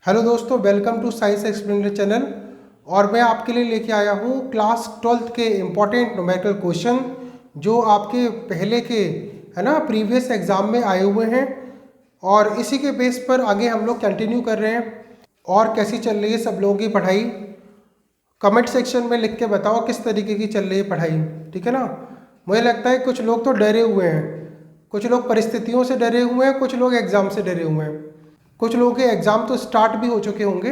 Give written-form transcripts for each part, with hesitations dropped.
Hello दोस्तों, welcome to science explainer channel. और मैं आपके लिए लेके आया हूँ क्लास 12th के इम्पॉर्टेंट न्यूमेरिकल क्वेश्चन जो आपके पहले के है ना प्रीवियस एग्ज़ाम में आए हुए हैं। और इसी के बेस पर आगे हम लोग कंटिन्यू कर रहे हैं। और कैसी चल रही है सब लोगों की पढ़ाई, कमेंट सेक्शन में लिख के बताओ किस तरीके की चल रही है पढ़ाई, ठीक है ना। मुझे लगता है कुछ लोग तो डरे हुए हैं, कुछ लोग परिस्थितियों से डरे हुए हैं, कुछ लोग एग्ज़ाम से डरे हुए हैं। कुछ लोगों के एग्ज़ाम तो स्टार्ट भी हो चुके होंगे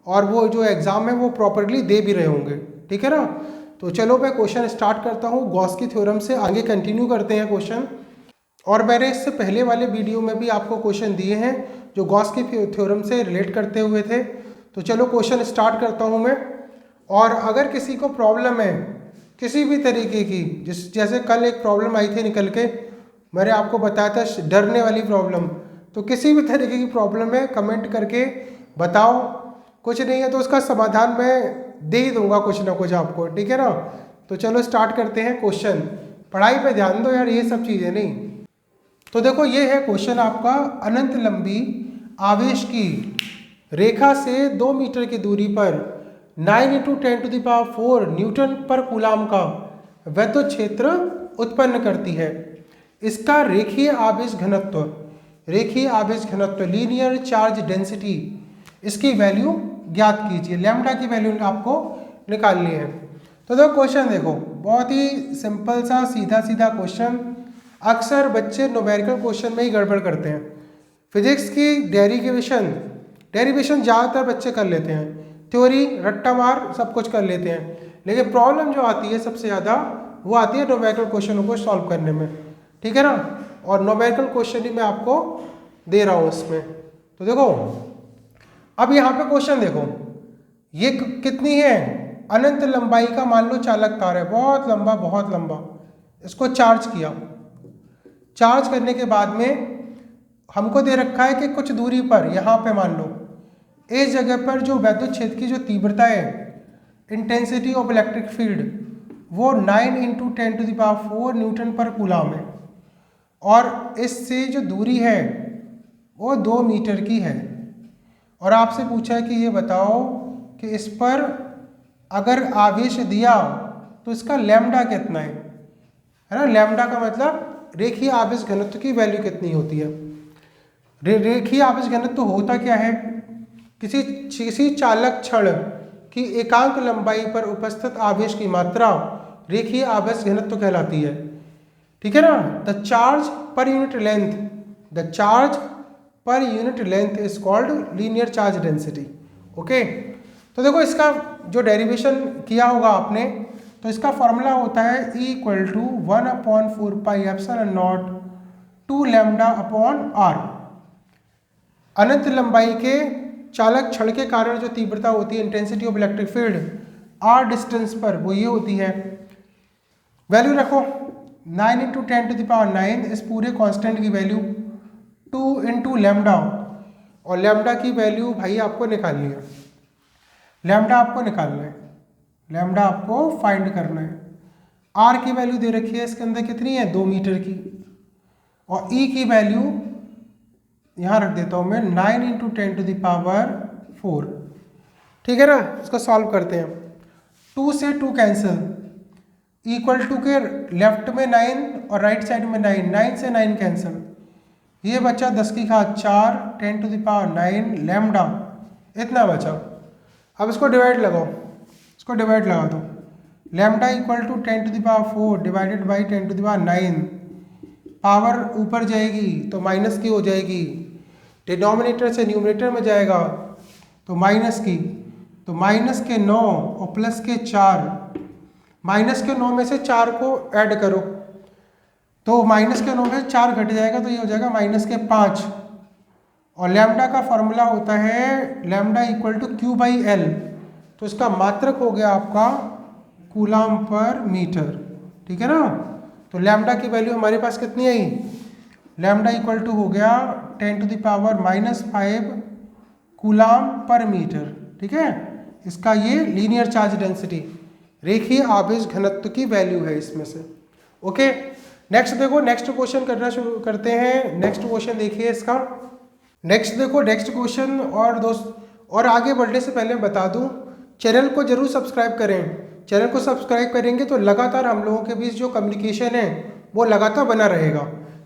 और वो जो एग्ज़ाम है वो प्रॉपरली दे भी रहे होंगे, ठीक है ना। तो चलो मैं क्वेश्चन स्टार्ट करता हूँ। गॉस की थ्योरम से आगे कंटिन्यू करते हैं क्वेश्चन। और मैंने इससे पहले वाले वीडियो में भी आपको क्वेश्चन दिए हैं जो गॉस की थ्योरम से रिलेट करते हुए थे। तो चलो क्वेश्चन स्टार्ट करता हूँ मैं। और अगर किसी को प्रॉब्लम है किसी भी तरीके की, जैसे कल एक प्रॉब्लम आई थी निकल के, मैंने आपको बताया था डरने वाली प्रॉब्लम, तो किसी भी तरीके की प्रॉब्लम है कमेंट करके बताओ। कुछ नहीं है तो उसका समाधान मैं दे ही दूंगा कुछ ना कुछ आपको, ठीक है ना। तो चलो स्टार्ट करते हैं क्वेश्चन। पढ़ाई पे ध्यान दो यार, ये सब चीज़ें नहीं। तो देखो ये है क्वेश्चन आपका। अनंत लंबी आवेश की रेखा से 2 मीटर की दूरी पर 9 × 10⁴ न्यूटन पर कूलाम का विद्युत क्षेत्र उत्पन्न करती है। इसका रेखीय आवेश घनत्व, रेखीय आवेश घनत्व लीनियर चार्ज डेंसिटी, इसकी वैल्यू ज्ञात कीजिए। लैम्डा की वैल्यू आपको निकालनी है। तो देखो क्वेश्चन देखो, बहुत ही सिंपल सा सीधा सीधा क्वेश्चन। अक्सर बच्चे न्यूमेरिकल क्वेश्चन में ही गड़बड़ करते हैं। फिजिक्स की डेरिवेशन ज़्यादातर बच्चे कर लेते हैं, थ्योरी रट्टा मार सब कुछ कर लेते हैं, लेकिन प्रॉब्लम जो आती है सबसे ज़्यादा वो आती है न्यूमेरिकल क्वेश्चनों को सॉल्व करने में, ठीक है ना। और न्यूमेरिकल क्वेश्चन ही मैं आपको दे रहा हूँ इसमें। तो देखो अब यहाँ पे क्वेश्चन देखो, ये कितनी है, अनंत लंबाई का मान लो चालक तार है, बहुत लंबा बहुत लंबा। इसको चार्ज किया, चार्ज करने के बाद में हमको दे रखा है कि कुछ दूरी पर यहाँ पे मान लो इस जगह पर जो वैद्युत क्षेत्र की जो तीव्रता है, इंटेंसिटी ऑफ इलेक्ट्रिक फील्ड, वो 9 × 10⁴ न्यूटन पर कूलाम है। और इससे जो दूरी है वो 2 मीटर की है। और आपसे पूछा है कि ये बताओ कि इस पर अगर आवेश दिया तो इसका लैम्डा कितना है ना। लैम्डा का मतलब रेखीय आवेश घनत्व की वैल्यू कितनी होती है। रेखीय आवेश घनत्व होता क्या है, किसी चालक क्षण की एकांक लंबाई पर उपस्थित आवेश की मात्रा रेखीय आवेश घनत्व कहलाती है, ठीक है ना। The charge per unit length, the charge per unit length is called linear charge density. Okay, तो देखो इसका जो डेरिवेशन किया होगा आपने, तो इसका फॉर्मूला होता है E = 1/4πε0 2 λ/r। अनंत लंबाई के चालक क्षण के कारण जो तीव्रता होती है, intensity of electric field, r distance पर वो ये होती है। वैल्यू रखो 9 × 10⁹ इस पूरे कांस्टेंट की वैल्यू 2 × लैम्डा, और लैम्डा की वैल्यू भाई आपको निकालनी है। लैम्डा आपको निकालना है, लैम्डा आपको फाइंड करना है। आर की वैल्यू दे रखी है इसके अंदर कितनी है, 2 मीटर की। और ई की वैल्यू यहाँ रख देता हूँ मैं 9 × 10⁴, ठीक है ना। इसको सॉल्व करते हैं। 2 से 2 कैंसिल, इक्वल टू के लेफ्ट में 9 और राइट साइड में 9, 9 से 9 कैंसिल, ये बचा 10 की घात 4 10⁹ लैम्डा, इतना बचा। अब इसको डिवाइड लगाओ, इसको डिवाइड लगा दो। लैम्डा = 10⁴ डिवाइडेड बाई 10⁹, पावर ऊपर जाएगी तो माइनस की हो जाएगी, डिनोमिनेटर से न्यूमरेटर में जाएगा तो माइनस की, तो माइनस के 9 और प्लस के 4, माइनस के 9 में से 4 को ऐड करो तो माइनस के 9 में 4 घट जाएगा तो ये हो जाएगा माइनस के 5। और लैम्डा का फॉर्मूला होता है लैम्डा = Q/L, तो इसका मात्रक हो गया आपका कूलाम पर मीटर, ठीक है ना। तो लैम्डा की वैल्यू हमारे पास कितनी आई, लैम्डा = हो गया 10⁻⁻5 कूलाम पर मीटर, ठीक है। इसका ये लीनियर चार्ज डेंसिटी, रेखीय आवेश घनत्व की वैल्यू है इसमें से। ओके, नेक्स्ट देखो, नेक्स्ट क्वेश्चन करना शुरू करते हैं। नेक्स्ट क्वेश्चन देखिए इसका। नेक्स्ट देखो, नेक्स्ट क्वेश्चन और दोस्त और आगे बढ़ने से पहले मैं बता दूं, चैनल को जरूर सब्सक्राइब करें। चैनल को सब्सक्राइब करेंगे तो लगातार हम लोगों के बीच जो कम्युनिकेशन है वो लगातार बना रहेगा।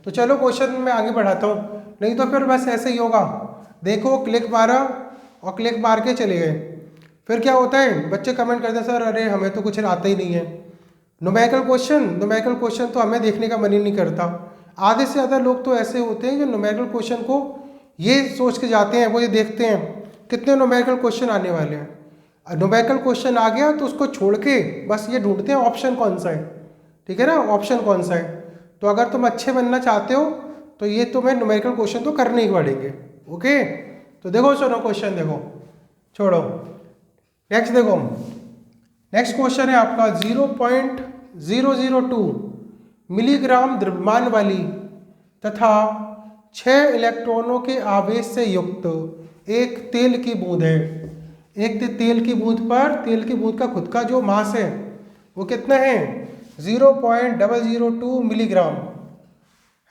तो चलो क्वेश्चन में आगे बढ़ाता हूँ, नहीं तो फिर बस ऐसे ही होगा। देखो क्लिक मारा और क्लिक मार के चले गए, फिर क्या होता है, बच्चे कमेंट करते हैं सर अरे हमें तो कुछ आता ही नहीं है। न्यूमेरिकल क्वेश्चन तो हमें देखने का मन ही नहीं करता। आधे से ज़्यादा लोग तो ऐसे होते हैं जो न्यूमेरिकल क्वेश्चन को ये सोच के जाते हैं, वो ये देखते हैं कितने न्यूमेरिकल क्वेश्चन आने वाले हैं। न्यूमेरिकल क्वेश्चन आ गया तो उसको छोड़ के बस ये ढूंढते हैं ऑप्शन कौन सा है, ठीक है ना, ऑप्शन कौन सा है। तो अगर तुम अच्छे बनना चाहते हो तो ये तुम्हें न्यूमेरिकल क्वेश्चन तो करने ही पड़ेंगे। ओके, तो देखो सुनो क्वेश्चन, देखो छोड़ो, नेक्स्ट देखो। नेक्स्ट क्वेश्चन है आपका 0.002 मिलीग्राम द्रव्यमान वाली तथा 6 इलेक्ट्रॉनों के आवेश से युक्त एक तेल की बूंद है। एक तेल की बूंद पर, तेल की बूंद का खुद का जो मास है वो कितना है, 0.002 मिलीग्राम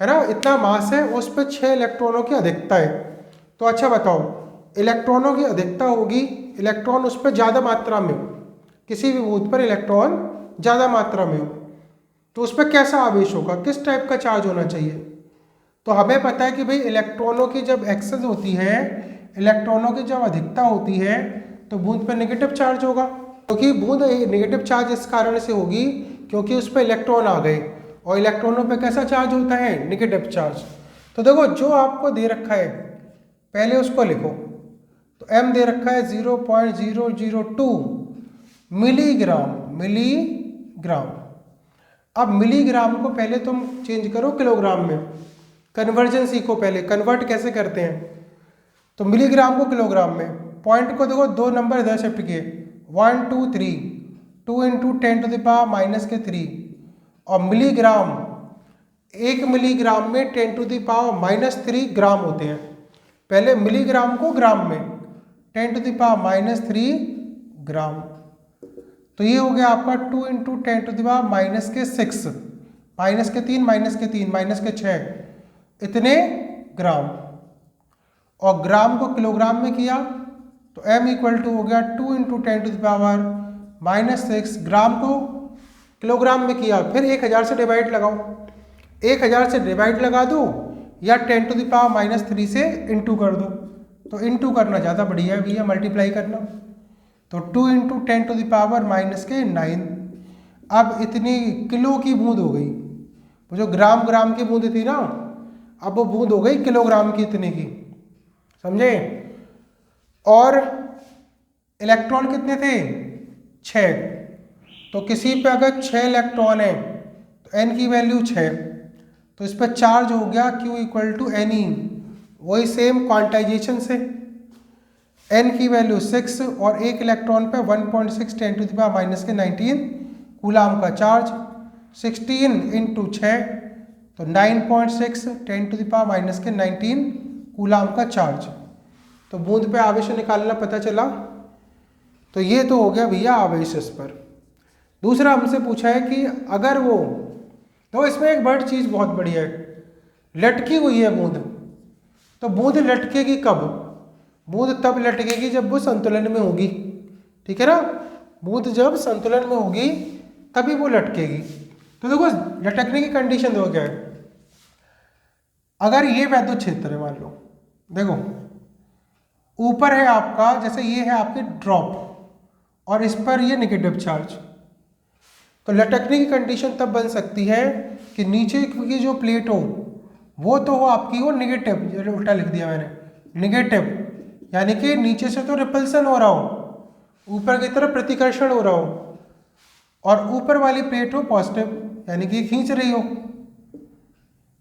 है ना, इतना मास है। उस पर 6 इलेक्ट्रॉनों की अधिकता है। तो अच्छा बताओ, इलेक्ट्रॉनों की अधिकता होगी, इलेक्ट्रॉन उस पर ज़्यादा मात्रा में हो, किसी भी बूंद पर इलेक्ट्रॉन ज़्यादा मात्रा में हो तो उस पर कैसा आवेश होगा, किस टाइप का चार्ज होना चाहिए। तो हमें पता है कि भाई इलेक्ट्रॉनों की जब एक्सेस होती है, इलेक्ट्रॉनों की जब अधिकता होती है तो बूंद पर नेगेटिव चार्ज होगा, क्योंकि बूंद नेगेटिव चार्ज इस कारण से होगी क्योंकि उस पर इलेक्ट्रॉन आ गए, और इलेक्ट्रॉनों पे कैसा चार्ज होता है, नेगेटिव चार्ज। तो देखो जो आपको दे रखा है पहले उसको लिखो। तो m दे रखा है 0.002 मिलीग्राम, मिलीग्राम। अब मिलीग्राम को पहले तुम चेंज करो किलोग्राम में, कन्वर्जन सीखो पहले, कन्वर्ट कैसे करते हैं। तो मिलीग्राम को किलोग्राम में, पॉइंट को देखो 2 नंबर इधर शिफ्ट किए, 1 2 3, 2 इंटू 10⁻³ और मिलीग्राम, 1 मिलीग्राम में 10⁻³ ग्राम होते हैं। पहले मिलीग्राम को ग्राम में, 10⁻³ ग्राम। तो ये हो गया आपका 2 इंटू 10⁻⁶, -3, -6 इतने ग्राम। और ग्राम को किलोग्राम में किया तो m इक्वल टू हो गया 2 इंटू 10⁻⁻6। ग्राम को किलोग्राम में किया, फिर 1000 से डिवाइड लगाओ, 1000 से डिवाइड लगा दो या 10⁻³ से इंटू कर दो। तो इंटू करना ज़्यादा बढ़िया है भैया, मल्टीप्लाई करना। तो 2 इंटू 10⁻⁹। अब इतनी किलो की बूंद हो गई, वो जो ग्राम की बूंद थी ना, अब वो बूंद हो गई किलोग्राम की, इतने की, समझे। और इलेक्ट्रॉन कितने थे, 6। तो किसी पे अगर 6 इलेक्ट्रॉन है तो n की वैल्यू 6, तो इस पर चार्ज हो गया Q इक्वल टू Ne। वही सेम क्वांटाइजेशन से n की वैल्यू 6 और एक इलेक्ट्रॉन पे 1.6 10⁻⁻19 कूलाम का चार्ज, 16 इंटू 6 तो 9.6 10⁻⁻19 कूलाम का चार्ज। तो बूंद पे आवेश निकालना पता चला। तो ये तो हो गया भैया आवेश इस पर। दूसरा हमसे पूछा है कि अगर वो, तो इसमें एक बड़ी चीज़ बहुत बढ़िया है, लटकी हुई है बूंद, तो बूंद लटकेगी कब, बूंद तब लटकेगी जब वो संतुलन में होगी, ठीक है ना। बूंद जब संतुलन में होगी तभी वो लटकेगी। तो देखो लटकने की कंडीशन देखो क्या है। अगर ये वैद्युत क्षेत्र है, मान लो देखो ऊपर है आपका, जैसे ये है आपके ड्रॉप और इस पर ये नेगेटिव चार्ज, तो लटकने की कंडीशन तब बन सकती है कि नीचे की जो प्लेट हो वो तो हो आपकी वो नेगेटिव, उल्टा लिख दिया मैंने, नेगेटिव, यानी कि नीचे से तो रिपल्सन हो रहा हो, ऊपर की तरफ प्रतिकर्षण हो रहा हो, और ऊपर वाली प्लेट हो पॉजिटिव, यानी कि खींच रही हो।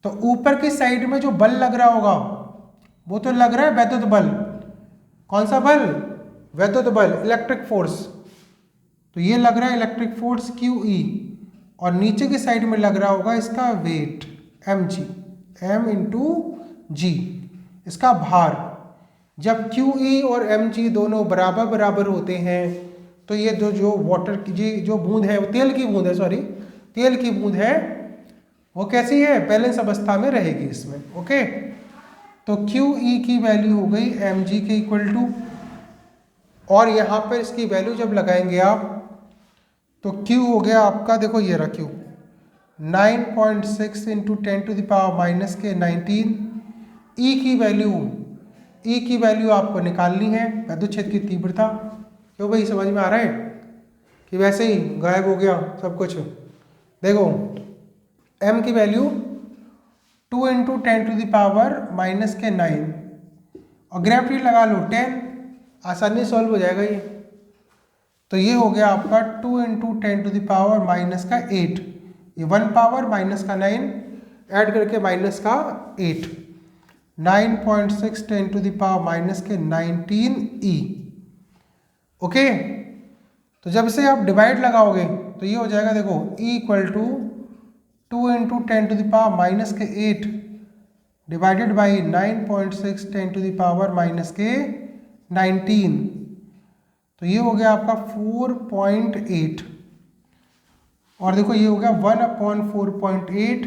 तो ऊपर की साइड में जो बल लग रहा होगा वो तो लग रहा है वैद्युत बल। कौन सा बल, वैद्युत बल, इलेक्ट्रिक फोर्स। तो ये लग रहा है इलेक्ट्रिक फोर्स QE, और नीचे की साइड में लग रहा होगा इसका वेट mg, m इंटू जी, इसका भार। जब QE और mg दोनों बराबर बराबर होते हैं तो ये जो वाटर की जो बूंद है, वो तेल की बूंद है, सॉरी तेल की बूंद है, वो कैसी है, बैलेंस अवस्था में रहेगी इसमें। ओके, तो QE की वैल्यू हो गई mg के इक्वल टू और यहाँ पर इसकी वैल्यू जब लगाएंगे आप तो Q हो गया आपका, देखो ये रहा Q 9.6 इंटू 10⁻⁻⁻19। ई की वैल्यू आपको निकालनी है, वैद्युत क्षेत्र की तीव्रता। क्यों भाई, समझ में आ रहा है कि वैसे ही गायब हो गया सब कुछ? देखो m की वैल्यू 2 इंटू 10⁻⁻⁹ और ग्रेविटी लगा लो 10, आसानी से सॉल्व हो जाएगा ये। तो ये हो गया आपका 2 इंटू 10⁻⁻⁸, ये 1 पावर माइनस का 9 ऐड करके माइनस का 8, 9.6 10⁻⁻⁹ ई। ओके, तो जब से आप डिवाइड लगाओगे तो ये हो जाएगा, देखो E equal to 2 into 10⁻⁻8 divided by 9.6 10⁻⁻19। तो ये हो गया आपका 4.8, और देखो ये हो गया 1/4.8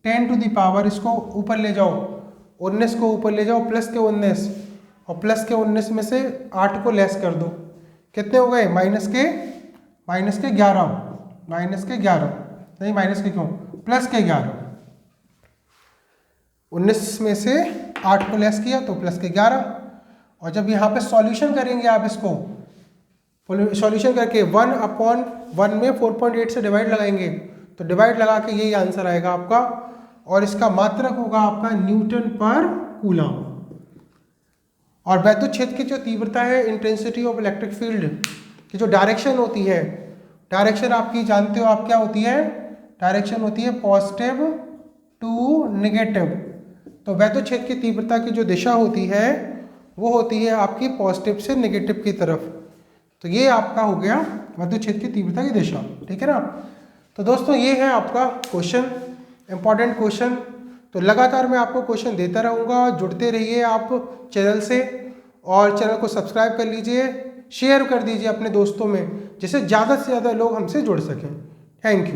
10⁻, इसको ऊपर ले जाओ, 19 को ऊपर ले जाओ, प्लस के 19, और प्लस के 19 में से 8 को लेस कर दो, कितने हो गए? माइनस के 11, नहीं माइनस के क्यों, प्लस के 11। 19 में से 8 को लेस किया तो प्लस के 11। और जब यहाँ पे सॉल्यूशन करेंगे आप इसको, सॉल्यूशन करके 1/1 में 4.8 से डिवाइड लगाएंगे, तो डिवाइड लगा के यही आंसर आएगा आपका, और इसका मात्रक होगा आपका न्यूटन पर कूलम। और वैद्युत क्षेत्र की जो तीव्रता है, इंटेंसिटी ऑफ इलेक्ट्रिक फील्ड की जो डायरेक्शन होती है, डायरेक्शन आपकी जानते हो आप क्या होती है? डायरेक्शन होती है पॉजिटिव टू नेगेटिव। तो वैद्युत क्षेत्र की तीव्रता की जो दिशा होती है वो होती है आपकी पॉजिटिव से नेगेटिव की तरफ। तो ये आपका हो गया वैद्युत क्षेत्र की तीव्रता की दिशा, ठीक है ना। तो दोस्तों ये है आपका क्वेश्चन, इंपॉर्टेंट क्वेश्चन। तो लगातार मैं आपको क्वेश्चन देता रहूँगा, जुड़ते रहिए आप चैनल से, और चैनल को सब्सक्राइब कर लीजिए, शेयर कर दीजिए अपने दोस्तों में, जिससे ज़्यादा से ज़्यादा लोग हमसे जुड़ सकें। Thank you.